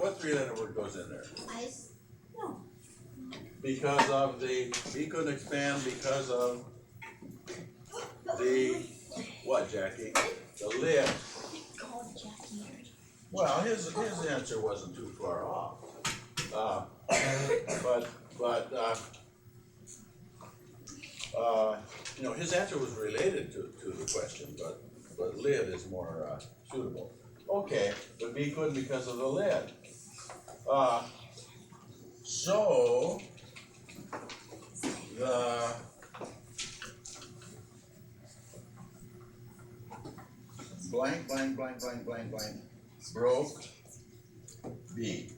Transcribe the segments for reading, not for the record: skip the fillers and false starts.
what three-letter word goes in there? Ice. No. Because of the, B couldn't expand because of the, what, Jackie? The lid. Called Jackie. Well, his answer wasn't too far off. You know, his answer was related to the question, but lid is more suitable. Okay, but B couldn't because of the lid. So the blank broke B.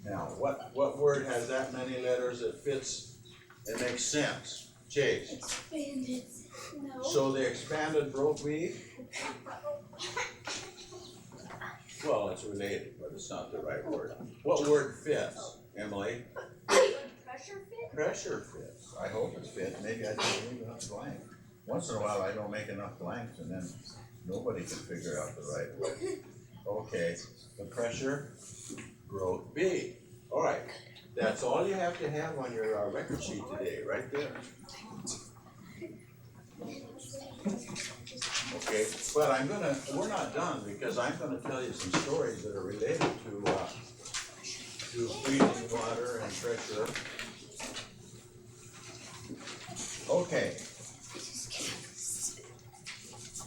Now, what word has that many letters that fits and makes sense? Chase. Expanded. No. So the expanded broke B? Well, it's related, but it's not the right word. What word fits, Emily? Pressure fit? Pressure fits. I hope it fits. Maybe I didn't leave enough blank. Once in a while, I don't make enough blanks, and then nobody can figure out the right word. Okay, the pressure broke B. All right, that's all you have to have on your record sheet today, right there. Okay, but we're not done, because I'm gonna tell you some stories that are related to freezing water and pressure. Okay.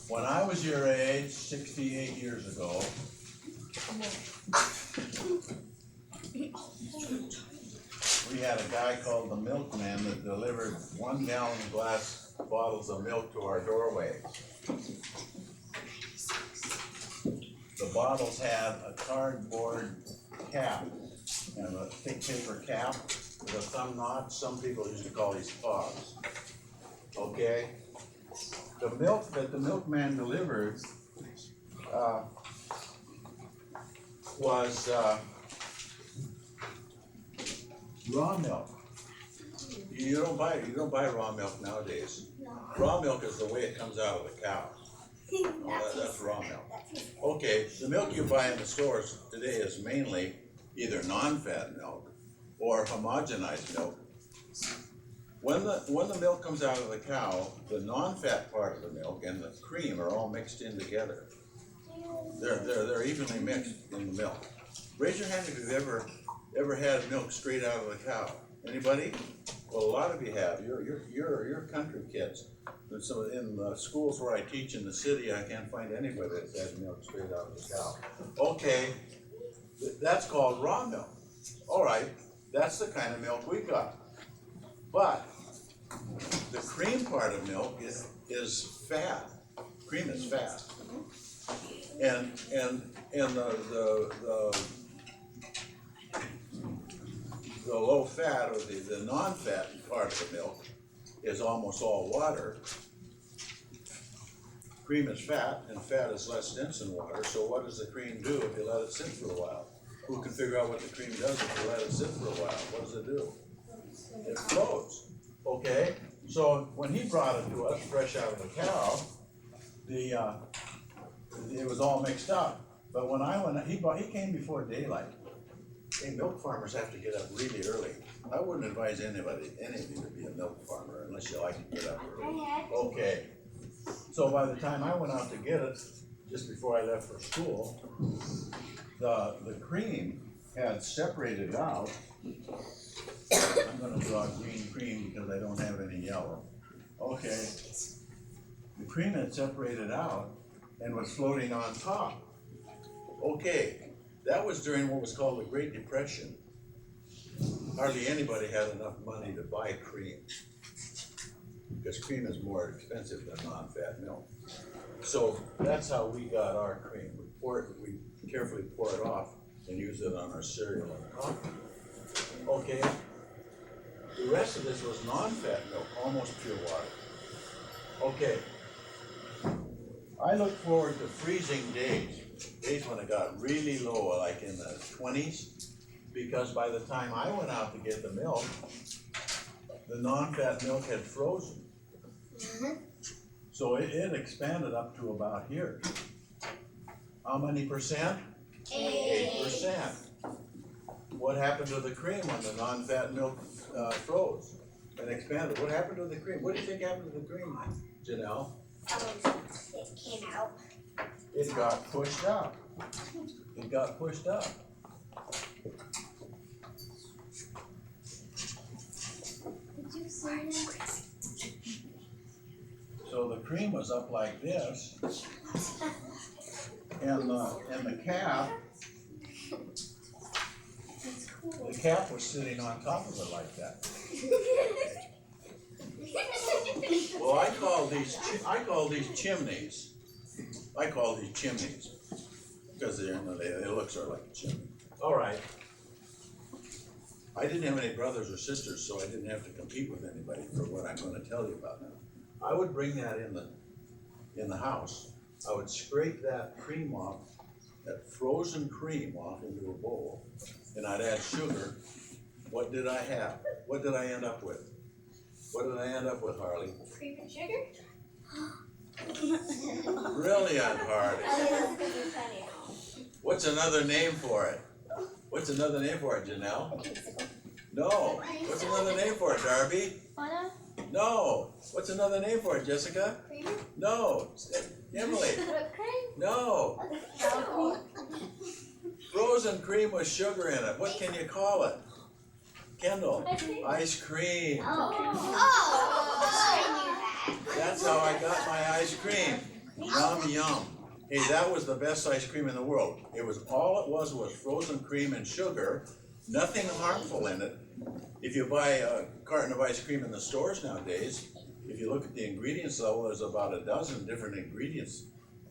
When I was your age, 68 years ago, we had a guy called the milkman that delivered 1 gallon glass bottles of milk to our doorway. The bottles had a cardboard cap and a thick paper cap with a thumb knot. Some people used to call these fogs. Okay? The milk that the milkman delivered was raw milk. You don't buy raw milk nowadays. Raw milk is the way it comes out of the cow. That's raw milk. Okay, the milk you buy in the stores today is mainly either non-fat milk or homogenized milk. When the milk comes out of the cow, the non-fat part of the milk and the cream are all mixed in together. They're evenly mixed in the milk. Raise your hand if you've ever had milk straight out of the cow. Anybody? Well, a lot of you have. You're country kids. And so in the schools where I teach in the city, I can't find anybody that's had milk straight out of the cow. Okay, that's called raw milk. All right, that's the kind of milk we got. But the cream part of milk is fat. Cream is fat, and the low fat or the non-fat part of the milk is almost all water. Cream is fat, and fat is less dense than water. So what does the cream do if you let it sit for a while? Who can figure out what the cream does if you let it sit for a while? What does it do? It floats. Okay, so when he brought it to us fresh out of the cow, it was all mixed up. But when he came before daylight. Hey, milk farmers have to get up really early. I wouldn't advise any of you to be a milk farmer unless you like to get up early. Okay, so by the time I went out to get it, just before I left for school, the cream had separated out. I'm gonna draw green cream because I don't have any yellow. Okay, the cream had separated out and was floating on top. Okay, that was during what was called the Great Depression. Hardly anybody had enough money to buy cream because cream is more expensive than non-fat milk. So that's how we got our cream. We carefully pour it off and use it on our cereal and coffee. Okay, the rest of this was non-fat milk, almost pure water. Okay, I look forward to freezing days when it got really low, like in the 20s, because by the time I went out to get the milk, the non-fat milk had frozen. So it expanded up to about here. How many percent? 8%. What happened to the cream when the non-fat milk froze and expanded? What happened to the cream? What do you think happened to the cream, Janelle? It came out. It got pushed up. It got pushed up. Did you see that? So the cream was up like this, and the cap That's cool. the cap was sitting on top of it like that. Well, I call these chimneys. I call these chimneys because they look sort of like a chimney. All right. I didn't have any brothers or sisters, so I didn't have to compete with anybody for what I'm going to tell you about now. I would bring that in the house. I would scrape that cream off, that frozen cream off into a bowl, and I'd add sugar. What did I have? What did I end up with? What did I end up with, Harley? Cream and sugar? Brilliant, Harley. What's another name for it? What's another name for it, Janelle? No. What's another name for it, Darby? Butter? No. What's another name for it, Jessica? Creamer? No. Emily? Whipped cream? No. Frozen cream with sugar in it. What can you call it? Kendall? Ice cream. That's how I got my ice cream. Yum, yum. Hey, that was the best ice cream in the world. It was frozen cream and sugar, nothing harmful in it. If you buy a carton of ice cream in the stores nowadays, if you look at the ingredients level, there's about a dozen different ingredients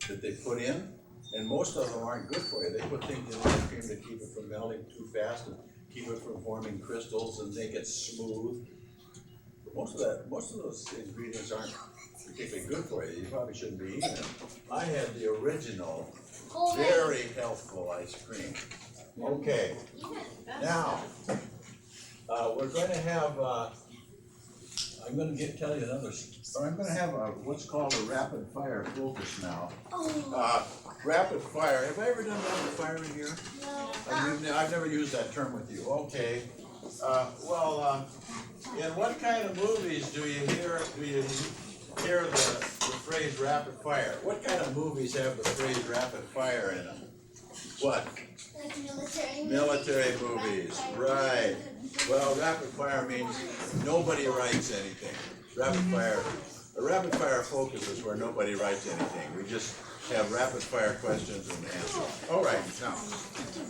that they put in, and most of them aren't good for you. They put things in ice cream to keep it from melting too fast and keep it from forming crystals and make it smooth. But most of those ingredients aren't particularly good for you. You probably shouldn't be eating them. I had the original, very healthful ice cream. Okay, now we're going to have. I'm going to tell you another. I'm going to have what's called a rapid fire focus now. Rapid fire. Have I ever done rapid fire in here? No. I've never used that term with you. Okay. In what kind of movies do you hear the phrase rapid fire? What kind of movies have the phrase rapid fire in them? What? Like military movies. Military movies, right. Well, rapid fire means nobody writes anything. A rapid fire focus is where nobody writes anything. We just have rapid fire questions and answers. All right, now,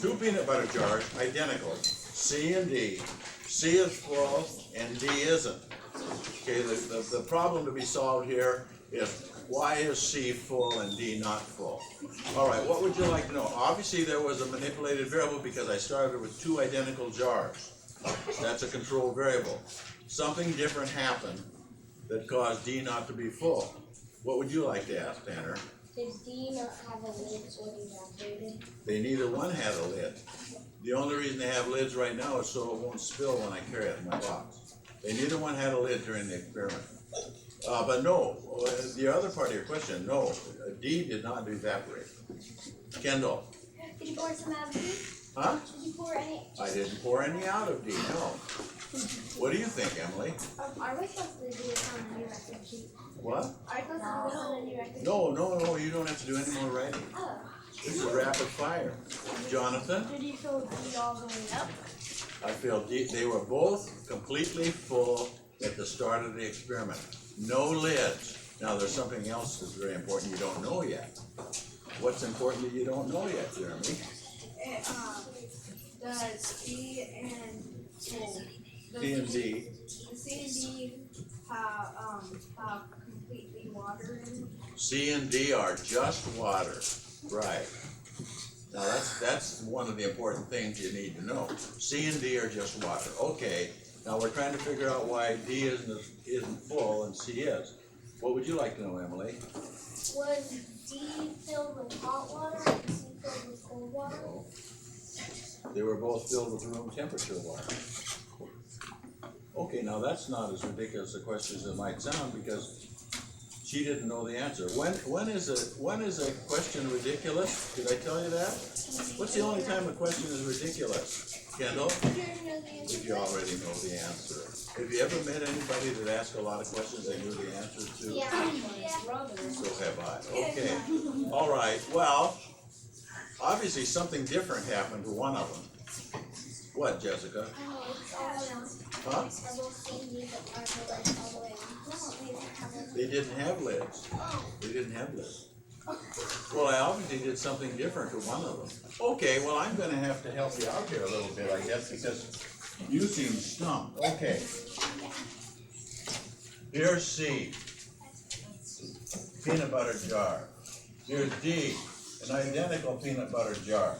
2 peanut butter jars, identical, C and D. C is full and D isn't. Okay, the problem to be solved here is why is C full and D not full? All right, what would you like to know? Obviously there was a manipulated variable because I started with 2 identical jars. That's a control variable. Something different happened that caused D not to be full. What would you like to ask, Tanner? Did D not have a lid when evaporated? They neither one had a lid. The only reason they have lids right now is so it won't spill when I carry it in my box. They neither one had a lid during the experiment. But no, the other part of your question, no, D did not evaporate. Kendall? Did you pour some out of D? Huh? Did you pour any? I didn't pour any out of D, no. What do you think, Emily? Are we supposed to do it on a new record sheet? What? Are we supposed to do it on a new record sheet? No, you don't have to do any more writing. Oh. This is rapid fire. Jonathan? Did you fill D all the way up? I feel they were both completely full at the start of the experiment. No lids. Now there's something else that's very important you don't know yet. What's important that you don't know yet, Jeremy? Does C and D and D. C and D have completely water in it? C and D are just water. Right. Now that's one of the important things you need to know. C and D are just water. Okay. Now we're trying to figure out why D isn't full and C is. What would you like to know, Emily? Was D filled with hot water and C filled with cold water? No. They were both filled with room temperature water. Okay, now that's not as ridiculous a question as it might sound because She didn't know the answer. When is a question ridiculous? Did I tell you that? What's the only time a question is ridiculous? Kendall? If you already know the answer. Have you ever met anybody that asked a lot of questions they knew the answer to? Yeah. So have I. Okay. All right. Well, obviously something different happened to one of them. What, Jessica? Oh, it's all around. Huh? Are both same needs that are the legs all the way around? No, they don't have them. They didn't have lids. Oh. They didn't have lids. Well, I obviously did something different to one of them. Okay, well, I'm gonna have to help you out here a little bit, I guess, because you seem stumped. Okay. Here's C, peanut butter jar. Here's D, an identical peanut butter jar.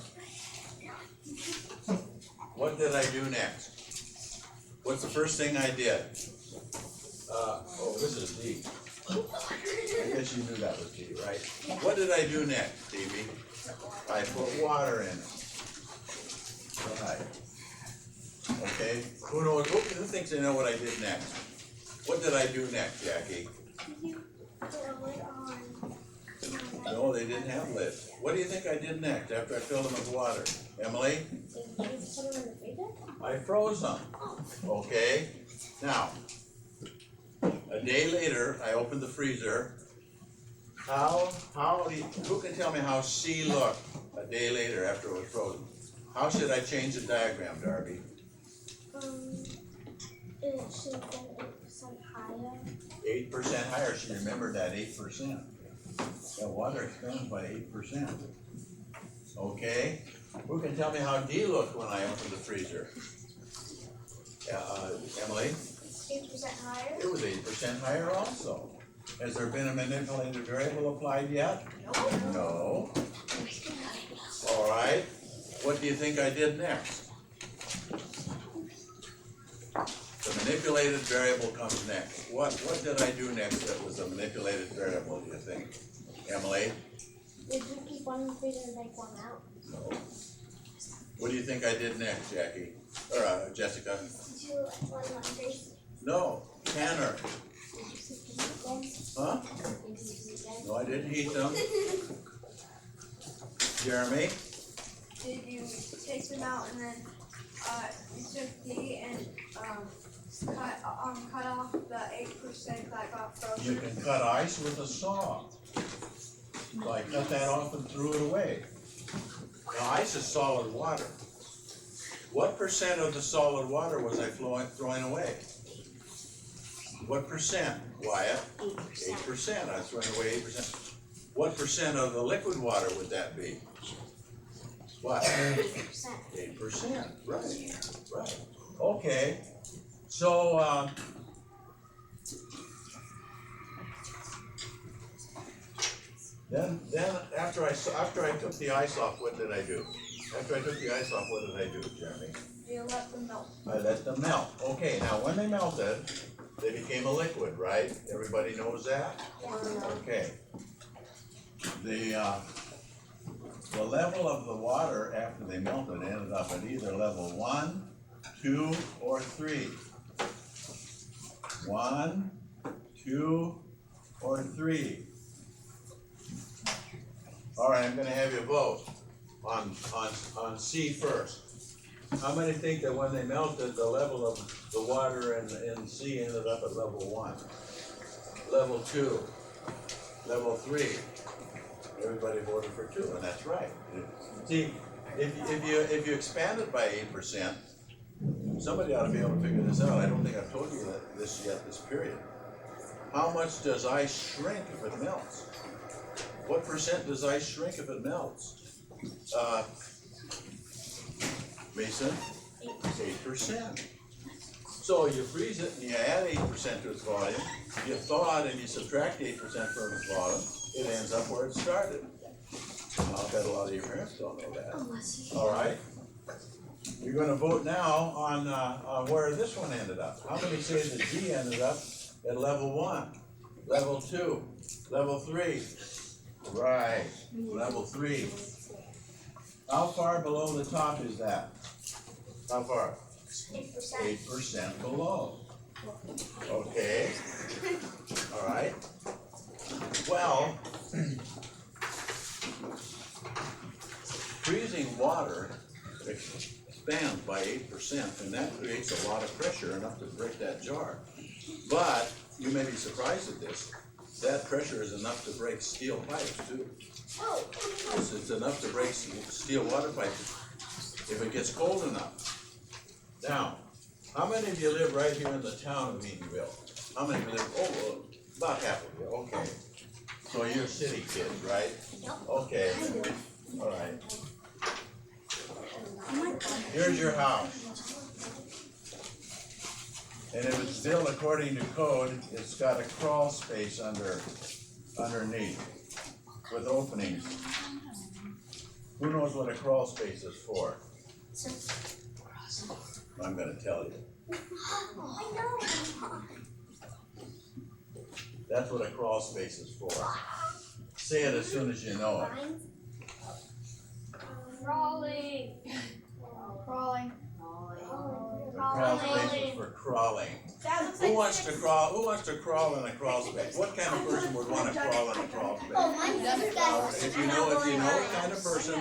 What did I do next? What's the first thing I did? Oh, this is D. I guess you knew that was D, right? What did I do next, Stevie? I put water in it. Right. Okay, who knows, who thinks they know what I did next? What did I do next, Jackie? You put a lid on. No, they didn't have lids. What do you think I did next after I filled them with water? Emily? Did you put them in the freezer? I froze them. Okay, now, a day later, I opened the freezer. Who can tell me how C looked a day later after it was frozen? How should I change the diagram, Darby? It should have been 8% higher. 8% higher, she remembered that 8%. That water expands by 8%. Okay, who can tell me how D looked when I opened the freezer? Emily? 8% higher? It was 8% higher also. Has there been a manipulated variable applied yet? No. All right, what do you think I did next? The manipulated variable comes next. What did I do next that was a manipulated variable, do you think? Emily? Did you keep one in the freezer and take one out? No. What do you think I did next, Jackie? Or Jessica? Did you let one freeze? No, Tanner. Did you heat them? Huh? Did you heat them? No, I didn't heat them. Jeremy? Did you take them out and then, you took D and, cut off the 8% that got frozen? You can cut ice with a saw. So I cut that off and threw it away. Now, ice is solid water. What percent of the solid water was I throwing away? What percent, Wyatt? 8%. I was throwing away 8%. What percent of the liquid water would that be? What? 8%. 8%. Right. Okay. So, then after I took the ice off, what did I do? After I took the ice off, what did I do, Jeremy? You let them melt. I let them melt. Okay, now when they melted, they became a liquid, right? Everybody knows that? Okay. The level of the water after they melted ended up at either level 1, 2, or 3. 1, 2, or 3. All right, I'm gonna have you vote on C first. How many think that when they melted, the level of the water in C ended up at level 1? Level 2? Level 3? Everybody voted for 2, and that's right. See, if you expand it by 8%, somebody ought to be able to figure this out. I don't think I've told you this yet, this period. How much does ice shrink if it melts? What percent does ice shrink if it melts? Mason? 8%. So you freeze it and you add 8% to its volume, you thaw it and you subtract 8% from its volume, it ends up where it started. I'll bet a lot of your parents don't know that. All right? You're going to vote now on where this one ended up. How many say that D ended up at level 1, level 2, level 3? Right, level 3. How far below the top is that? How far? 8%. 8% below. Okay. All right. Well, freezing water expands by 8%, and that creates a lot of pressure, enough to break that jar. But you may be surprised at this. That pressure is enough to break steel pipes too. It's enough to break steel water pipes if it gets cold enough. Now, how many of you live right here in the town of Eatonville? How many of you live? Oh, well, about half of you. Okay. So you're city kids, right? Okay. All right. Here's your house. And if it's built according to code, it's got a crawl space underneath with openings. Who knows what a crawl space is for? I'm gonna tell you. That's what a crawl space is for. Say it as soon as you know it. Crawling. Crawling. A crawl space is for crawling. Who wants to crawl? Who wants to crawl in a crawl space? What kind of person would want to crawl in a crawl space? If you know the kind of person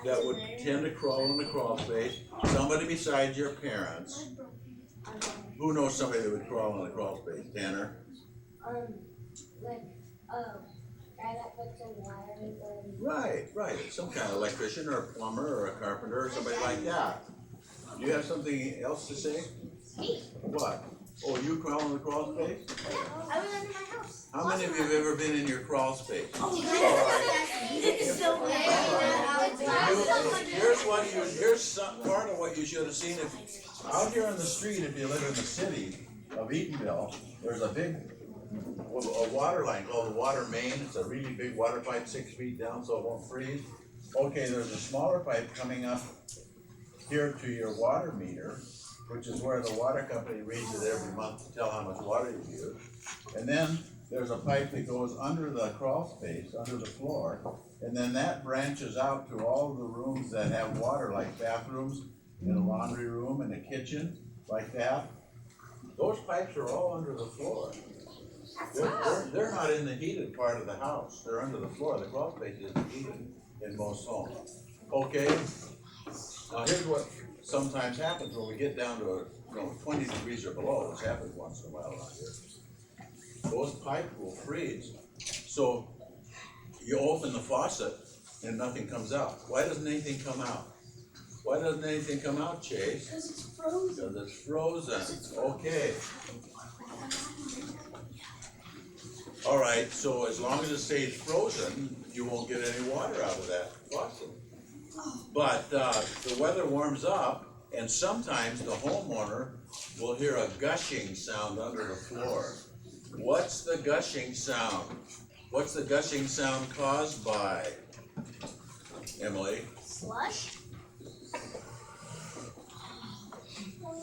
that would tend to crawl in the crawl space, somebody besides your parents. Who knows somebody that would crawl in a crawl space? Tanner? Guy that puts in wires and. Right. Some kind of electrician or a plumber or a carpenter or somebody like that. Do you have something else to say? Me. What? Oh, you crawl in the crawl space? I was under my house. How many of you have ever been in your crawl space? Here's part of what you should have seen. If out here on the street, if you live in the city of Eatonville, there's a big water line called the water main. It's a really big water pipe, 6 feet down, so it won't freeze. Okay, there's a smaller pipe coming up here to your water meter, which is where the water company reads it every month to tell how much water you use. And then there's a pipe that goes under the crawl space, under the floor, and then that branches out to all the rooms that have water, like bathrooms, and a laundry room, and a kitchen, like that. Those pipes are all under the floor. They're not in the heated part of the house. They're under the floor. The crawl space isn't heated in most homes. Okay? Now here's what sometimes happens when we get down to 20 degrees or below, which happens once in a while around here. Those pipes will freeze. So you open the faucet and nothing comes out. Why doesn't anything come out? Why doesn't anything come out, Chase? Because it's frozen. Because it's frozen. Okay. All right, so as long as it stays frozen, you won't get any water out of that faucet. But the weather warms up, and sometimes the homeowner will hear a gushing sound under the floor. What's the gushing sound? What's the gushing sound caused by? Emily? Slush?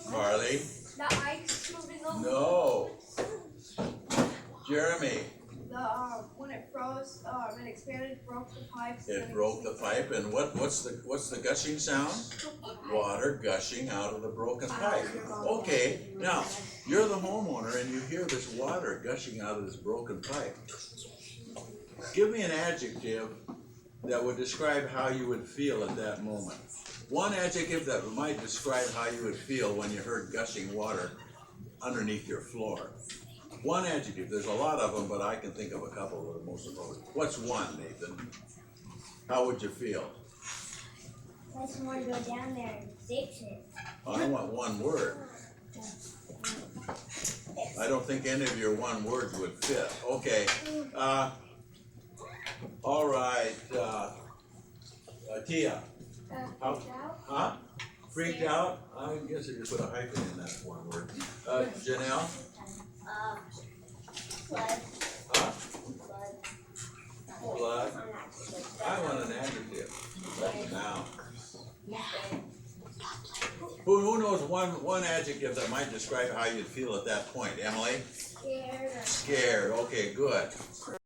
Marley? The ice moving over. No. Jeremy? When it froze, it expanded, broke the pipes. It broke the pipe, and what's the gushing sound? Water gushing out of the broken pipe. Okay, now you're the homeowner and you hear this water gushing out of this broken pipe. Give me an adjective that would describe how you would feel at that moment. One adjective that might describe how you would feel when you heard gushing water underneath your floor. One adjective. There's a lot of them, but I can think of a couple that are most appropriate. What's one, Nathan? How would you feel? I just want to go down there and fix it. I want one word. I don't think any of your one words would fit. Okay. All right. Tia. Huh? Freaked out? I guess I just put a hyphen in that one word. Janelle? Flood. Huh? Flood. Blood? I want an adjective. That's a noun. Who knows one adjective that might describe how you'd feel at that point? Emily? Scared. Scared. Okay, good.